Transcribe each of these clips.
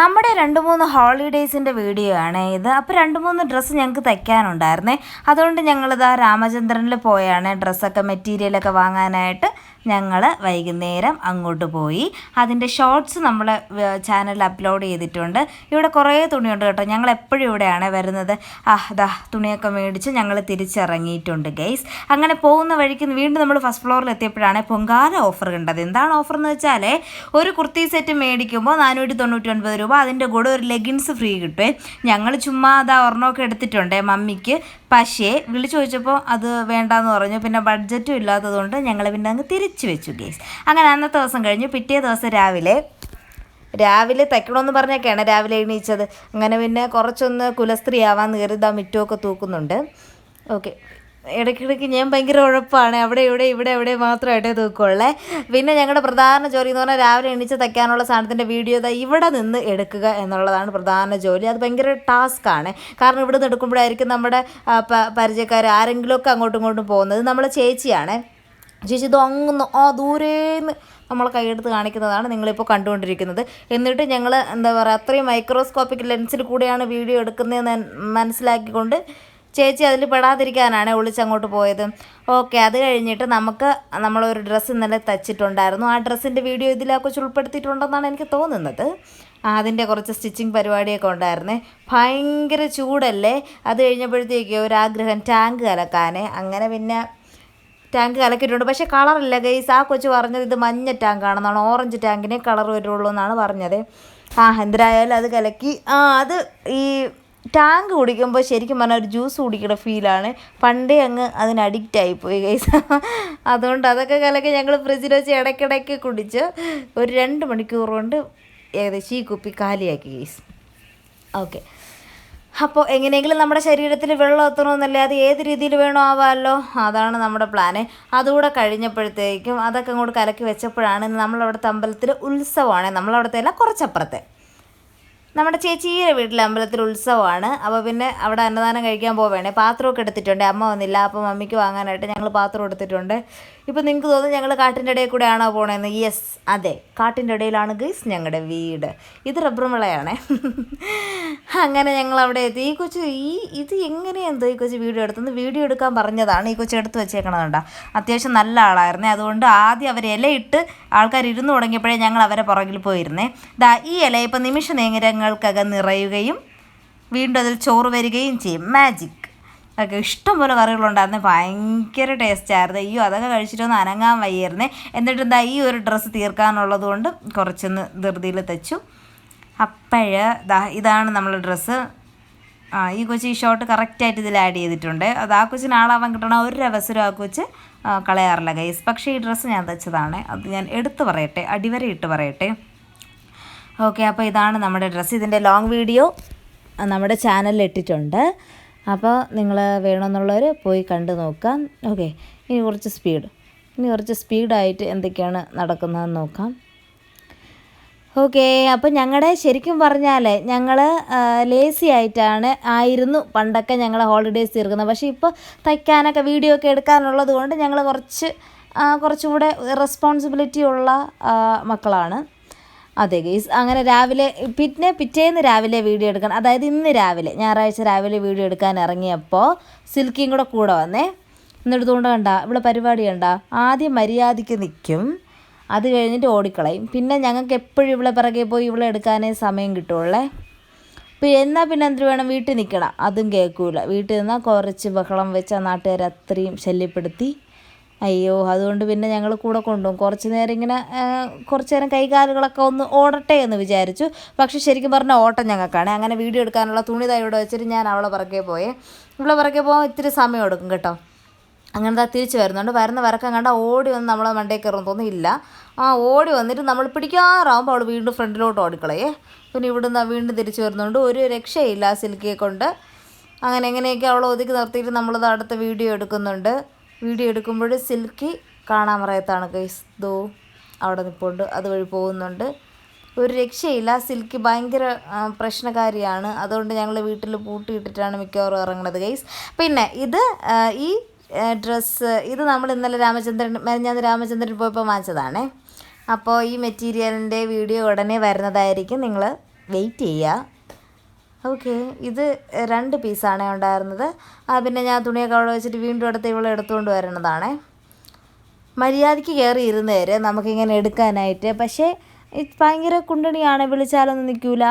നമ്മുടെ 2-3 ഹോളിഡേയ്സിൻ്റെ വീഡിയോ ആണ് ഇത്. അപ്പോൾ 2-3 ഡ്രസ്സ് ഞങ്ങൾക്ക് തയ്ക്കാനുണ്ടായിരുന്നേ. അതുകൊണ്ട് ഞങ്ങളിതാ രാമചന്ദ്രനിൽ പോയാണ് ഡ്രസ്സൊക്കെ മെറ്റീരിയലൊക്കെ വാങ്ങാനായിട്ട് ഞങ്ങൾ വൈകുന്നേരം അങ്ങോട്ട് പോയി. അതിൻ്റെ ഷോർട്സ് നമ്മൾ ചാനലിൽ അപ്ലോഡ് ചെയ്തിട്ടുണ്ട്. ഇവിടെ കുറേ തുണിയുണ്ട് കേട്ടോ. ഞങ്ങൾ എപ്പോഴും ഇവിടെയാണ് വരുന്നത്. തുണിയൊക്കെ മേടിച്ച് ഞങ്ങൾ തിരിച്ചിറങ്ങിയിട്ടുണ്ട് ഗൈസ്. അങ്ങനെ പോകുന്ന വഴിക്ക് വീണ്ടും നമ്മൾ ഫസ്റ്റ് ഫ്ലോറിൽ എത്തിയപ്പോഴാണ് പൊങ്കാല ഓഫർ കണ്ടത്. എന്താണ് ഓഫർ എന്ന് വെച്ചാൽ ഒരു കുർത്തി സെറ്റ് മേടിക്കുമ്പോൾ 499 രൂപ, അതിൻ്റെ കൂടെ ഒരു ലെഗിൻസ് ഫ്രീ കിട്ടുമേ. ഞങ്ങൾ ചുമ്മാ ഒരെണ്ണമൊക്കെ എടുത്തിട്ടുണ്ട് മമ്മിക്ക്. പക്ഷേ വിളിച്ചു ചോദിച്ചപ്പോൾ അത് വേണ്ടാന്ന് പറഞ്ഞു. പിന്നെ ബഡ്ജറ്റും ഇല്ലാത്തതുകൊണ്ട് ഞങ്ങൾ പിന്നെ അങ്ങ് തിരിച്ചു വെച്ചു ഗേസ്. അങ്ങനെ അന്നത്തെ ദിവസം കഴിഞ്ഞു. പിറ്റേ ദിവസം രാവിലെ തയ്ക്കണമെന്ന് പറഞ്ഞൊക്കെയാണ് രാവിലെ എണീച്ചത്. അങ്ങനെ പിന്നെ കുറച്ചൊന്ന് കുലസ്ത്രീ ആവാൻ കയറി മിറ്റമൊക്കെ തൂക്കുന്നുണ്ട്. ഓക്കെ, ഇടയ്ക്കിടയ്ക്ക് ഞാൻ ഭയങ്കര ഉഴപ്പാണ്. അവിടെ ഇവിടെ മാത്രമായിട്ടേ തൂക്കുള്ളേ. പിന്നെ ഞങ്ങളുടെ പ്രധാന ജോലി എന്ന് പറഞ്ഞാൽ രാവിലെ എണീച്ച് തയ്ക്കാനുള്ള സാധനത്തിൻ്റെ വീഡിയോ ഇവിടെ നിന്ന് എടുക്കുക എന്നുള്ളതാണ് പ്രധാന ജോലി. അത് ഭയങ്കര ടാസ്ക്കാണ്. കാരണം ഇവിടെ നിന്ന് എടുക്കുമ്പോഴായിരിക്കും നമ്മുടെ പരിചയക്കാർ ആരെങ്കിലുമൊക്കെ അങ്ങോട്ടും ഇങ്ങോട്ടും പോകുന്നത്. നമ്മളെ ചേച്ചിയാണ്. ചേച്ചി ഇത് അങ്ങ് ദൂരേന്ന് നമ്മൾ കൈയെടുത്ത് കാണിക്കുന്നതാണ് നിങ്ങളിപ്പോൾ കണ്ടുകൊണ്ടിരിക്കുന്നത്. എന്നിട്ട് ഞങ്ങൾ എന്താ പറയുക, അത്രയും മൈക്രോസ്കോപ്പിക് ലെൻസിൽ കൂടെയാണ് വീഡിയോ എടുക്കുന്നതെന്ന് മനസ്സിലാക്കിക്കൊണ്ട് ചേച്ചി അതിൽ പെടാതിരിക്കാനാണ് ഒളിച്ചങ്ങോട്ട് പോയത്. ഓക്കെ, അത് കഴിഞ്ഞിട്ട് നമ്മളൊരു ഡ്രസ്സ് ഇന്നലെ തയ്ച്ചിട്ടുണ്ടായിരുന്നു. ആ ഡ്രസ്സിൻ്റെ വീഡിയോ ഇതിലൊക്കെ ഉൾപ്പെടുത്തിയിട്ടുണ്ടെന്നാണ് എനിക്ക് തോന്നുന്നത്. അതിൻ്റെ കുറച്ച് സ്റ്റിച്ചിങ് പരിപാടിയൊക്കെ ഉണ്ടായിരുന്നേ. ഭയങ്കര ചൂടല്ലേ. അത് കഴിഞ്ഞപ്പോഴത്തേക്ക് ഒരാഗ്രഹം ടാങ്ക് കലക്കാനേ. അങ്ങനെ പിന്നെ ടാങ്ക് കലക്കിയിട്ടുണ്ട്. പക്ഷേ കളറില്ല ഗൈസ്. ആ കൊച്ചു പറഞ്ഞത് ഇത് മഞ്ഞ ടാങ്കാണെന്നാണ്. ഓറഞ്ച് ടാങ്കിനെ കളർ വരുള്ളൂ എന്നാണ് പറഞ്ഞത്. എന്തായാലും അത് കലക്കി. അത് ഈ ടാങ്ക് കുടിക്കുമ്പോൾ ശരിക്കും പറഞ്ഞാൽ ഒരു ജ്യൂസ് കുടിക്കുന്ന ഫീലാണ്. പണ്ടേ അങ്ങ് അതിന് അഡിക്റ്റായിപ്പോയി ഗൈസ്. അതുകൊണ്ട് അതൊക്കെ കലക്കി ഞങ്ങൾ ഫ്രിഡ്ജിൽ വെച്ച് ഇടയ്ക്കിടയ്ക്ക് കുടിച്ച് ഒരു 2 മണിക്കൂർ കൊണ്ട് ഏകദേശം ഈ കുപ്പി കാലിയാക്കി ഗൈസ്. ഓക്കെ, അപ്പോൾ എങ്ങനെയെങ്കിലും നമ്മുടെ ശരീരത്തിൽ വെള്ളം എത്തണമെന്നല്ലേ, അത് ഏത് രീതിയിൽ വേണോ ആവാമല്ലോ, അതാണ് നമ്മുടെ പ്ലാന്. അതുകൂടെ കഴിഞ്ഞപ്പോഴത്തേക്കും അതൊക്കെ അങ്ങോട്ട് കലക്കി വെച്ചപ്പോഴാണ് നമ്മളവിടുത്തെ അമ്പലത്തിൽ ഉത്സവമാണ്. നമ്മളവിടുത്തെ അല്ല, കുറച്ചപ്പുറത്തെ നമ്മുടെ ചേച്ചിയുടെ വീട്ടിലെ അമ്പലത്തിൽ ഉത്സവമാണ്. അപ്പോൾ പിന്നെ അവിടെ അന്നദാനം കഴിക്കാൻ പോവുകയാണ്. പാത്രമൊക്കെ എടുത്തിട്ടുണ്ട്. അമ്മ വന്നില്ല, അപ്പോൾ മമ്മിക്ക് വാങ്ങാനായിട്ട് ഞങ്ങൾ പാത്രം എടുത്തിട്ടുണ്ട്. ഇപ്പോൾ നിങ്ങൾക്ക് തോന്നുന്നു ഞങ്ങൾ കാട്ടിൻ്റെ ഇടയിൽ കൂടെ ആണോ പോകണമെന്ന്. യെസ്, അതെ, കാട്ടിൻ്റെ ഇടയിലാണ് ഗൈസ് ഞങ്ങളുടെ വീട്. ഇത് റബ്ബർ വിളയാണേ. അങ്ങനെ ഞങ്ങൾ അവിടെ എത്തി. ഈ കൊച്ച് ഇത് എങ്ങനെയെന്തോ ഈ കൊച്ച് വീഡിയോ എടുത്തെന്ന് വീഡിയോ എടുക്കാൻ പറഞ്ഞതാണ്. ഈ കൊച്ച് എടുത്ത് വെച്ചേക്കണതുകൊണ്ടാണ്. അത്യാവശ്യം നല്ല ആളായിരുന്നേ. അതുകൊണ്ട് ആദ്യം അവർ ഇലയിട്ട് ആൾക്കാർ ഇരുന്ന് തുടങ്ങിയപ്പോഴേ ഞങ്ങൾ അവരെ പുറകിൽ പോയിരുന്നേ. ഈ ഇല ഇപ്പം നിമിഷ നേരങ്ങൾക്കകം നിറയുകയും വീണ്ടും അതിൽ ചോറ് വരികയും ചെയ്യും. മാജിക് ഒക്കെ ഇഷ്ടംപോലെ കറികളുണ്ടായിരുന്നു. ഭയങ്കര ടേസ്റ്റായിരുന്നു. അതൊക്കെ കഴിച്ചിട്ടൊന്ന് അനങ്ങാൻ വയ്യായിരുന്നേ. എന്നിട്ട് ഈ ഒരു ഡ്രസ്സ് തീർക്കാനുള്ളത് കൊണ്ട് കുറച്ചൊന്ന് ധൃതിയിൽ തയ്ച്ചു. ഇതാണ് നമ്മളെ ഡ്രസ്സ്. ഈ കൊച്ചി ഈ ഷോട്ട് കറക്റ്റായിട്ട് ഇതിൽ ആഡ് ചെയ്തിട്ടുണ്ട്. അത് ആ കൊച്ചിന് ആളാവാൻ കിട്ടണ ഒരു അവസരം ആ കൊച്ച് കളയാറില്ല ഗൈസ്. പക്ഷേ ഈ ഡ്രസ്സ് ഞാൻ തയ്ച്ചതാണ്. അത് ഞാൻ എടുത്ത് പറയട്ടെ, അടിവരെ ഇട്ട് പറയട്ടെ. ഓക്കെ, അപ്പോൾ ഇതാണ് നമ്മുടെ ഡ്രസ്സ്. ഇതിൻ്റെ ലോങ് വീഡിയോ നമ്മുടെ ചാനലിൽ ഇട്ടിട്ടുണ്ട്. അപ്പോൾ നിങ്ങൾ വേണമെന്നുള്ളവർ പോയി കണ്ടു നോക്കാം. ഓക്കെ, ഇനി കുറച്ച് സ്പീഡായിട്ട് എന്തൊക്കെയാണ് നടക്കുന്നതെന്ന് നോക്കാം. ഓക്കെ, അപ്പോൾ ശരിക്കും പറഞ്ഞാൽ ഞങ്ങൾ ലേസി ആയിരുന്നു പണ്ടൊക്കെ ഞങ്ങൾ ഹോളിഡേയ്സ് തീർക്കുന്നത്. പക്ഷേ ഇപ്പോൾ തയ്ക്കാനൊക്കെ വീഡിയോ ഒക്കെ എടുക്കാനുള്ളത് കൊണ്ട് ഞങ്ങൾ കുറച്ചുകൂടെ റെസ്പോൺസിബിലിറ്റി ഉള്ള മക്കളാണ്. അതെ ഗൈസ്. അങ്ങനെ പിറ്റേന്ന് രാവിലെ വീഡിയോ എടുക്കാൻ, അതായത് ഇന്ന് രാവിലെ ഞായറാഴ്ച രാവിലെ വീഡിയോ എടുക്കാൻ ഇറങ്ങിയപ്പോൾ സിൽക്കിയും കൂടെ വന്നേ. എന്നിടത്തുകൊണ്ട് ഇവിടെ പരിപാടി ആദ്യം മര്യാദയ്ക്ക് നിൽക്കും, അത് കഴിഞ്ഞിട്ട് ഓടിക്കളയും. പിന്നെ ഞങ്ങൾക്ക് എപ്പോഴും ഇവിടെ പിറകെ പോയി ഇവിടെ എടുക്കാനേ സമയം കിട്ടുള്ളേ. പിന്നെ എന്തിനു വേണം, വീട്ടിൽ നിൽക്കണം, അതും കേൾക്കൂല. വീട്ടിൽ നിന്നാൽ കുറച്ച് ബഹളം വെച്ച് നാട്ടുകാർ അത്രയും ശല്യപ്പെടുത്തി. അതുകൊണ്ട് പിന്നെ ഞങ്ങൾ കൂടെ കൊണ്ടുപോകും. കുറച്ച് നേരം കൈകാലുകളൊക്കെ ഒന്ന് ഓടട്ടെ എന്ന് വിചാരിച്ചു. പക്ഷേ ശരിക്കും പറഞ്ഞാൽ ഓട്ടം ഞങ്ങൾക്കാണ്. അങ്ങനെ വീഡിയോ എടുക്കാനുള്ള തുണി ഇവിടെ വെച്ചിട്ട് ഞാൻ അവളെ പിറകെ പോകാൻ ഇത്തിരി സമയം എടുക്കും കേട്ടോ. അങ്ങനെ തിരിച്ച് വരുന്നുണ്ട്. വരുന്ന വരക്കം ഓടി വന്ന് നമ്മളെ മണ്ടയിൽ കയറും തോന്നിയില്ല. ഓടി വന്നിട്ട് നമ്മൾ പിടിക്കാറാകുമ്പോൾ അവൾ വീണ്ടും ഫ്രണ്ടിലോട്ട് ഓടിക്കളയേ. പിന്നെ ഇവിടുന്ന് വീണ്ടും തിരിച്ച് വരുന്നുണ്ട്. ഒരു രക്ഷയില്ല സിൽക്കിയെ കൊണ്ട്. അങ്ങനെ എങ്ങനെയൊക്കെ അവളെ ഒതുക്കി നിർത്തിയിട്ട് നമ്മളത് അടുത്ത വീഡിയോ എടുക്കുന്നുണ്ട്. വീഡിയോ എടുക്കുമ്പോൾ സിൽക്കി കാണാൻ പറയത്താണ് ഗൈസ്. അവിടെ നിൽപ്പുണ്ട്, അതുവഴി പോകുന്നുണ്ട്. ഒരു രക്ഷയില്ല. സിൽക്കി ഭയങ്കര പ്രശ്നക്കാരിയാണ്. അതുകൊണ്ട് ഞങ്ങൾ വീട്ടിൽ പൂട്ടിയിട്ടിട്ടാണ് മിക്കവാറും ഇറങ്ങുന്നത് ഗൈസ്. പിന്നെ ഈ ഡ്രസ്സ് നമ്മൾ ഇന്നലെ രാമചന്ദ്രൻ പോയപ്പോൾ വാങ്ങിച്ചതാണേ. അപ്പോൾ ഈ മെറ്റീരിയലിൻ്റെ വീഡിയോ ഉടനെ വരുന്നതായിരിക്കും. നിങ്ങൾ വെയിറ്റ് ചെയ്യുക. ഓക്കെ, ഇത് 2 പീസാണേ ഉണ്ടായിരുന്നത്. പിന്നെ ഞാൻ തുണിയൊക്കെ അവിടെ വെച്ചിട്ട് വീണ്ടും എടുത്തുകൊണ്ട് വരണതാണേ. മര്യാദയ്ക്ക് കയറി ഇരുന്നേര് നമുക്കിങ്ങനെ എടുക്കാനായിട്ട്. പക്ഷേ ഭയങ്കര കുണ്ടണിയാണ്, വിളിച്ചാലൊന്നും നിൽക്കില്ല,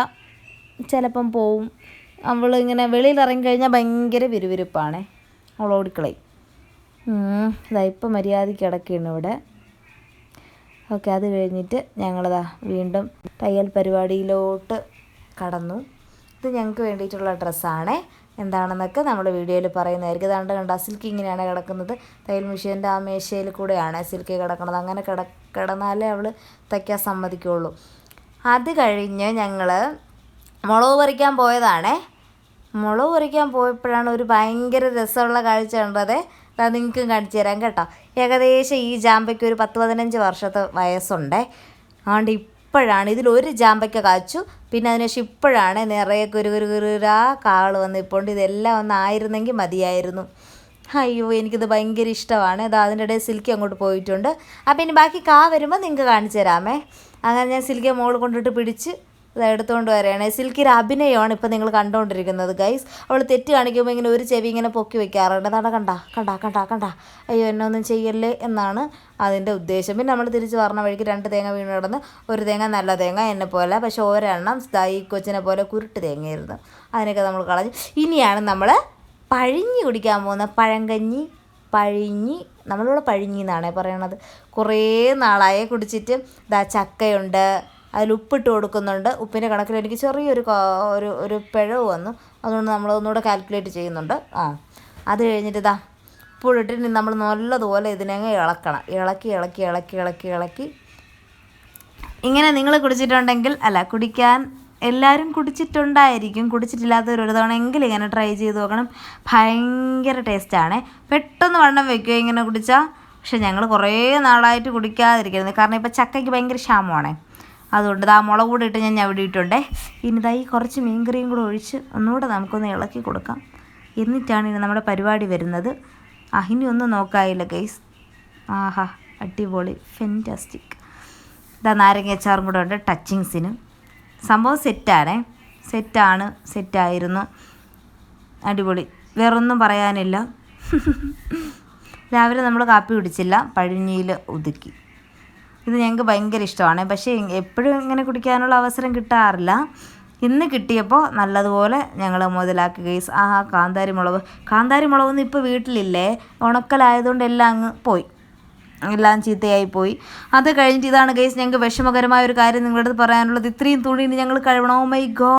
ചിലപ്പം പോവും. ഇങ്ങനെ വെളിയിൽ ഇറങ്ങിക്കഴിഞ്ഞാൽ ഭയങ്കര വിരുവിരുപ്പാണേ, അവൾ ഓടിക്കളയും. ഇതാ ഇപ്പം മര്യാദയ്ക്ക് കിടക്കുകയാണ് ഇവിടെ. ഓക്കെ, അത് കഴിഞ്ഞിട്ട് ഞങ്ങളിതാ വീണ്ടും തയ്യൽ പരിപാടിയിലോട്ട് കടന്നു. ഇത് ഞങ്ങൾക്ക് വേണ്ടിയിട്ടുള്ള ഡ്രസ്സാണേ. എന്താണെന്നൊക്കെ നമ്മൾ വീഡിയോയിൽ പറയുന്നതായിരിക്കും. ഇതാണ്ട് കണ്ട സിൽക്ക് ഇങ്ങനെയാണ് കിടക്കുന്നത്. തയ്യൽ മെഷീൻ്റെ ആ മേശയിൽ കൂടെയാണ് സിൽക്ക് കിടക്കുന്നത്. അങ്ങനെ കിടന്നാലേ അവൾ തയ്ക്കാൻ സമ്മതിക്കുള്ളൂ. അത് കഴിഞ്ഞ് ഞങ്ങൾ മുളക് പറിക്കാൻ പോയതാണേ. മുളക് പറിക്കാൻ പോയപ്പോഴാണ് ഒരു ഭയങ്കര രസമുള്ള കാഴ്ച കണ്ടത്. അത് നിങ്ങൾക്കും കാണിച്ചു തരാം കേട്ടോ. ഏകദേശം ഈ ജാമ്പയ്ക്ക് ഒരു 10-15 വർഷത്തെ വയസ്സുണ്ടേ. അതുകൊണ്ട് ഇപ്പോഴാണ് ഇതിലൊരു ജാമ്പയ്ക്ക കാച്ചു. പിന്നെ അതിനുശേഷം ഇപ്പോഴാണ് നിറയെ കുരുകുരുകുരാ കാൾ വന്നിപ്പോണ്ട്. ഇതെല്ലാം ഒന്നായിരുന്നെങ്കിൽ മതിയായിരുന്നു. അയ്യോ, എനിക്കിത് ഭയങ്കര ഇഷ്ടമാണ്. ഇത് അതിൻ്റെ ഇടയിൽ സിൽക്കി അങ്ങോട്ട് പോയിട്ടുണ്ട്. അപ്പം ഇനി ബാക്കി വരുമ്പോൾ നിങ്ങൾക്ക് കാണിച്ചു തരാമേ. അങ്ങനെ ഞാൻ സിൽക്കിയെ മോൾ കൊണ്ടിട്ട് പിടിച്ച് ഇത് എടുത്തുകൊണ്ട് വരികയാണ്. സിൽക്കിയുടെ അഭിനയമാണ് ഇപ്പം നിങ്ങൾ കണ്ടുകൊണ്ടിരിക്കുന്നത് ഗൈസ്. അവൾ തെറ്റ് കാണിക്കുമ്പോൾ ഇങ്ങനെ ഒരു ചെവി ഇങ്ങനെ പൊക്കി വെക്കാറുണ്ട്. അതാണ് കണ്ട അയ്യോ എന്നെ ഒന്നും ചെയ്യല്ലേ എന്നാണ് അതിൻ്റെ ഉദ്ദേശം. പിന്നെ നമ്മൾ തിരിച്ച് പറഞ്ഞ വഴിക്ക് 2 തേങ്ങ വീണ് കിടന്ന്, ഒരു തേങ്ങ നല്ല തേങ്ങ എന്നെ പോലെ, പക്ഷേ ഒരെണ്ണം ഈ കൊച്ചിനെ പോലെ കുരുട്ട് തേങ്ങയായിരുന്നു. അതിനൊക്കെ നമ്മൾ കളഞ്ഞു. ഇനിയാണ് നമ്മൾ പഴിഞ്ഞി കുടിക്കാൻ പോകുന്ന പഴങ്കഞ്ഞി. നമ്മളിവിടെ പഴിഞ്ഞി എന്നാണേ പറയണത്. കുറേ നാളായി കുടിച്ചിട്ട്. ചക്കയുണ്ട്, അതിൽ ഉപ്പിട്ട് കൊടുക്കുന്നുണ്ട്. ഉപ്പിൻ്റെ കണക്കിൽ എനിക്ക് ചെറിയൊരു ഒരു പിഴവ് വന്നു. അതുകൊണ്ട് നമ്മൾ ഒന്നുകൂടെ കാൽക്കുലേറ്റ് ചെയ്യുന്നുണ്ട്. അത് കഴിഞ്ഞിട്ട് ഉപ്പിട്ടിട്ട് നമ്മൾ നല്ലതുപോലെ ഇതിനങ്ങ് ഇളക്കണം. ഇളക്കി ഇങ്ങനെ നിങ്ങൾ കുടിച്ചിട്ടുണ്ടെങ്കിൽ, കുടിക്കാൻ എല്ലാവരും കുടിച്ചിട്ടുണ്ടായിരിക്കും. കുടിച്ചിട്ടില്ലാത്തവർ ഒരു തവണ എങ്കിലും ഇങ്ങനെ ട്രൈ ചെയ്ത് നോക്കണം. ഭയങ്കര ടേസ്റ്റാണ്. പെട്ടെന്ന് വണ്ണം വയ്ക്കുക ഇങ്ങനെ കുടിച്ചാൽ. പക്ഷെ ഞങ്ങൾ കുറേ നാളായിട്ട് കുടിക്കാതിരിക്കുന്നത് കാരണം ഇപ്പോൾ ചക്കയ്ക്ക് ഭയങ്കര ക്ഷാമമാണേ. അതുകൊണ്ട് മുളക് കൂടെ ഇട്ട് ഞാൻ ഞവിടിയിട്ടുണ്ടേ. ഇനി ഈ കുറച്ച് മീൻകറിയും കൂടെ ഒഴിച്ച് ഒന്നുകൂടെ നമുക്കൊന്ന് ഇളക്കി കൊടുക്കാം. എന്നിട്ടാണ് ഇനി നമ്മുടെ പരിപാടി വരുന്നത്. ഇനി ഒന്നും നോക്കായില്ല ഗൈസ്. ആഹാ, അടിപൊളി, ഫെൻറ്റാസ്റ്റിക്. നാരങ്ങ അച്ചാറും കൂടെ ഉണ്ട് ടച്ചിങ്സിന്. സംഭവം സെറ്റായിരുന്നു. അടിപൊളി, വേറൊന്നും പറയാനില്ല. രാവിലെ നമ്മൾ കാപ്പി കുടിച്ചില്ല, പഴിഞ്ഞിയിൽ ഒതുക്കി. ഇത് ഞങ്ങൾക്ക് ഭയങ്കര ഇഷ്ടമാണ്. പക്ഷേ എപ്പോഴും ഇങ്ങനെ കുടിക്കാനുള്ള അവസരം കിട്ടാറില്ല. ഇന്ന് കിട്ടിയപ്പോൾ നല്ലതുപോലെ ഞങ്ങൾ മുതലാക്കി ഗൈസ്. കാന്താരി മുളകൊന്നും ഇപ്പോൾ വീട്ടിലില്ലേ. ഉണക്കലായതുകൊണ്ട് എല്ലാം അങ്ങ് പോയി, എല്ലാം ചീത്തയായി പോയി. അത് കഴിഞ്ഞിട്ട് ഇതാണ് ഗൈസ് ഞങ്ങൾക്ക് വിഷമകരമായ ഒരു കാര്യം നിങ്ങളുടെ അടുത്ത് പറയാനുള്ളത്. ഇത്രയും തുണി ഞങ്ങൾ കഴുകണം. Oh my God.